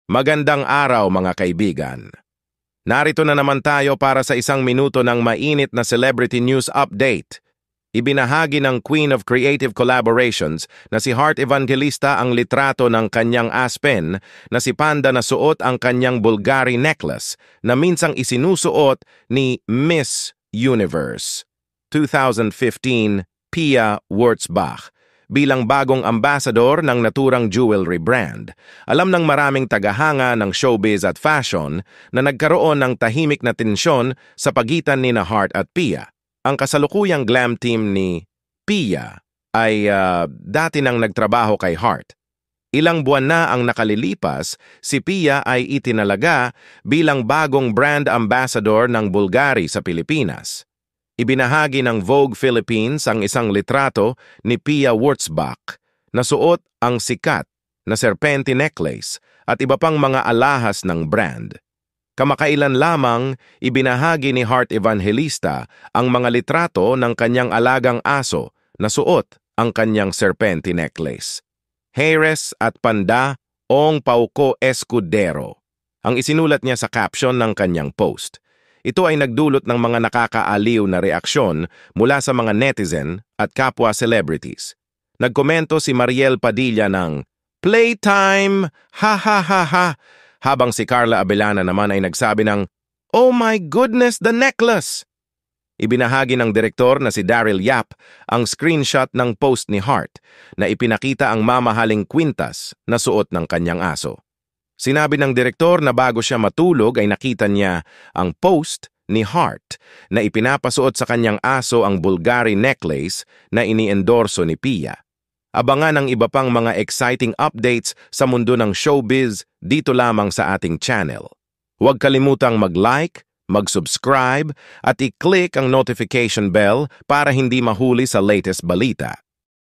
Magandang araw mga kaibigan. Narito na naman tayo para sa isang minuto ng mainit na celebrity news update. Ibinahagi ng Queen of Creative Collaborations na si Heart Evangelista ang litrato ng kanyang Aspen na si Panda na suot ang kanyang Bulgari necklace na minsang isinusuot ni Miss Universe 2015 Pia Wurtzbach bilang bagong ambassador ng naturang jewelry brand. Alam ng maraming tagahanga ng showbiz at fashion na nagkaroon ng tahimik na tensyon sa pagitan ni Heart at Pia. Ang kasalukuyang glam team ni Pia ay dati nang nagtrabaho kay Heart. Ilang buwan na ang nakalilipas, si Pia ay itinalaga bilang bagong brand ambassador ng Bulgari sa Pilipinas. Ibinahagi ng Vogue Philippines ang isang litrato ni Pia Wurtzbach na suot ang sikat na serpente necklace at iba pang mga alahas ng brand. Kamakailan lamang, ibinahagi ni Heart Evangelista ang mga litrato ng kanyang alagang aso na suot ang kanyang serpente necklace. Heres at Panda Ong Pauko Escudero ang isinulat niya sa caption ng kanyang post. Ito ay nagdulot ng mga nakakaaliw na reaksyon mula sa mga netizen at kapwa celebrities. Nagkomento si Mariel Padilla ng "Playtime! Ha ha ha ha!" habang si Carla Abellana naman ay nagsabi ng "Oh my goodness, the necklace!" Ibinahagi ng direktor na si Daryl Yap ang screenshot ng post ni Heart na ipinakita ang mamahaling kwintas na suot ng kanyang aso. Sinabi ng direktor na bago siya matulog ay nakita niya ang post ni Heart na ipinapasuot sa kanyang aso ang Bulgari necklace na iniendorso ni Pia. Abangan ang iba pang mga exciting updates sa mundo ng showbiz dito lamang sa ating channel. Huwag kalimutang mag-like, mag-subscribe at i-click ang notification bell para hindi mahuli sa latest balita.